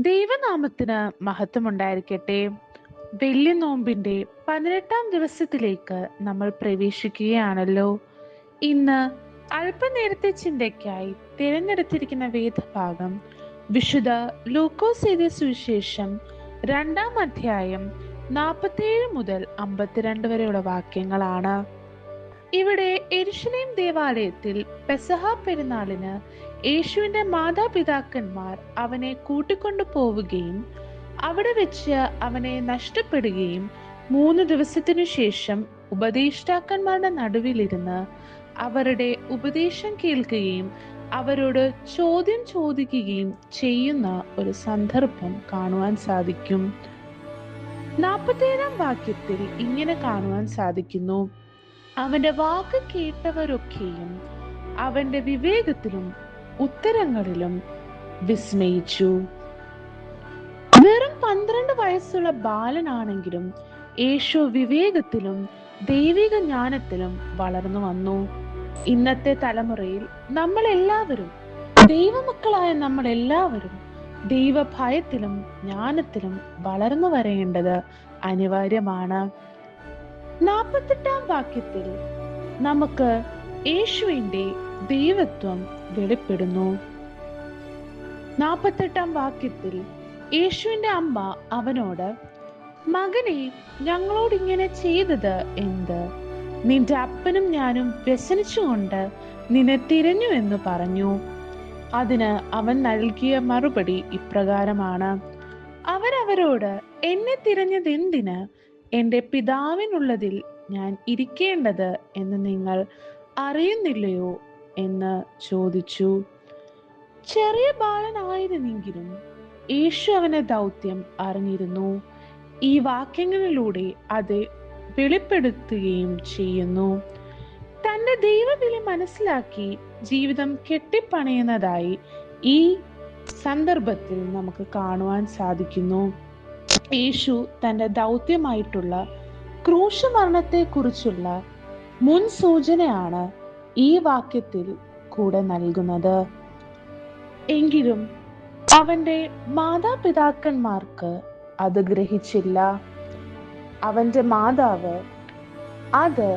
ദൈവനാമത്തിന് മഹത്വമുണ്ടായിരിക്കട്ടെ. വെള്ളി നോമ്പിന്റെ 18-ാം ദിവസത്തിലേക്ക് നമ്മൾ പ്രവേശിക്കുകയാണല്ലോ. ഇന്ന് അല്പനേരത്തെ ചിന്തയ്ക്കായി തിരഞ്ഞെടുത്തിരിക്കുന്ന വേദഭാഗം വിശുദ്ധ ലൂക്കോസ് എഴുതിയ സുവിശേഷം 2-ാം അധ്യായം 47 മുതൽ 52 വരെയുള്ള വാക്യങ്ങളാണ്. ഇവിടെ യെരുശലേം ദേവാലയത്തിൽ പെസഹ പെരുന്നാളിന് യേശുവിന്റെ മാതാപിതാക്കന്മാർ അവനെ കൂട്ടിക്കൊണ്ടു പോവുകയും അവിടെ വെച്ച് അവനെ നഷ്ടപ്പെടുകയും 3 ദിവസത്തിനു ശേഷം ഉപദേഷ്ടാക്കന്മാരുടെ നടുവിലിരുന്ന് അവരുടെ ഉപദേശം കേൾക്കുകയും അവരോട് ചോദ്യം ചോദിക്കുകയും ചെയ്യുന്ന ഒരു സന്ദർഭം കാണുവാൻ സാധിക്കും. 47-ാം വാക്യത്തിൽ ഇങ്ങനെ കാണുവാൻ സാധിക്കുന്നു: അവന്റെ വാക്ക് കേട്ടവരൊക്കെയും അവന്റെ വിവേകത്തിലും ഉത്തരങ്ങളിലും വിസ്മയിച്ചു. വെറും 12 വയസ്സുള്ള ബാലനാണെങ്കിലും യേശു വിവേകത്തിലും ദൈവിക ജ്ഞാനത്തിലും വളർന്നു വന്നു. ഇന്നത്തെ തലമുറയിൽ നമ്മളെല്ലാവരും ദൈവഭയത്തിലും ജ്ഞാനത്തിലും വളർന്നു വരേണ്ടത് അനിവാര്യമാണ്. 48-ാം വാക്യത്തിൽ നമുക്ക് യേശുവിന്റെ ദൈവത്വം വെളിപ്പെടുന്നു. 48-ാം വാക്യത്തിൽ യേശുവിന്റെ അമ്മ അവനോട്, മകനെ, ഞങ്ങളോട് ഇങ്ങനെ ചെയ്തത് എന്ത്? നിന്റെ അപ്പനും ഞാനും വ്യസനിച്ചുകൊണ്ട് നിന്നെ തിരഞ്ഞു എന്ന് പറഞ്ഞു. അതിന് അവൻ നൽകിയ മറുപടി ഇപ്രകാരമാണ്: അവൻ അവരോട്, എന്നെ തിരഞ്ഞത് എന്തിന്? എൻ്റെ പിതാവിനുള്ളതിൽ ഞാൻ ഇരിക്കേണ്ടത് എന്ന് നിങ്ങൾ അറിയുന്നില്ലയോ എന്ന് ചോദിച്ചു. ചെറിയ ബാലനായിരുന്നെങ്കിലും യേശു അവന്റെ ദൗത്യം അറിഞ്ഞിരുന്നു. ഈ വാക്യങ്ങളിലൂടെ അത് വെളിപ്പെടുത്തുകയും ചെയ്യുന്നു. തന്റെ ദൈവവിളി മനസ്സിലാക്കി ജീവിതം കെട്ടിപ്പണയുന്നതായി ഈ സന്ദർഭത്തിൽ നമുക്ക് കാണുവാൻ സാധിക്കുന്നു. യേശു തന്റെ ദൗത്യമായിട്ടുള്ള ക്രൂശമരണത്തെ കുറിച്ചുള്ള മുൻ സൂചനയാണ് ഈ വാക്യത്തിൽ കൂടെ നൽകുന്നത്. എങ്കിലും അവന്റെ മാതാപിതാക്കന്മാർക്ക് അത് ഗ്രഹിച്ചില്ല. അവന്റെ മാതാവ് അത്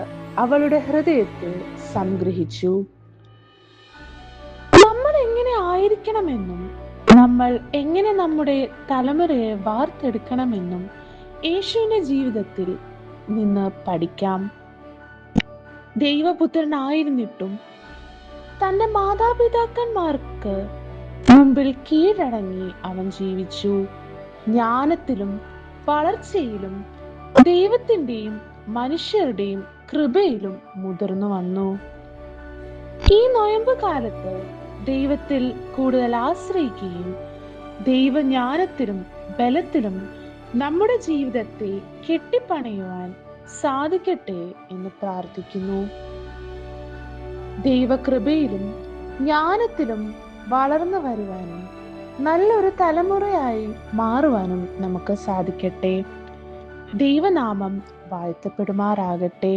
അവളുടെ ഹൃദയത്തിൽ സംഗ്രഹിച്ചു. നമ്മൾ എങ്ങനെ ആയിരിക്കണമെന്നും നമ്മൾ എങ്ങനെ നമ്മുടെ തലമുറയെ വാർത്തെടുക്കണമെന്നും യേശുവിന്റെ ജീവിതത്തിൽ നിന്ന് പഠിക്കാം. ദൈവപുത്രനായിരുന്നിട്ടും തന്റെ മാതാപിതാക്കന്മാർക്ക് മുമ്പിൽ കീഴടങ്ങി അവൻ ജീവിച്ചു. ജ്ഞാനത്തിലും വളർച്ചയിലും ദൈവത്തിന്റെയും മനുഷ്യരുടെയും കൃപയിലും മുതിർന്നു വന്നു. ഈ നൊയമ്പ് കാലത്ത് ദൈവത്തിൽ കൂടുതൽ ആശ്രയിക്കുകയും ദൈവജ്ഞാനത്തിലും ബലത്തിലും നമ്മുടെ ജീവിതത്തെ കെട്ടിപ്പണയുവാൻ സാധിക്കട്ടെ എന്ന് പ്രാർത്ഥിക്കുന്നു. ദൈവകൃപയിലും ജ്ഞാനത്തിലും വളർന്നു വരുവാനും നല്ലൊരു തലമുറയായി മാറുവാനും നമുക്ക് സാധിക്കട്ടെ. ദൈവനാമം വാഴ്ത്തപ്പെടുമാറാകട്ടെ.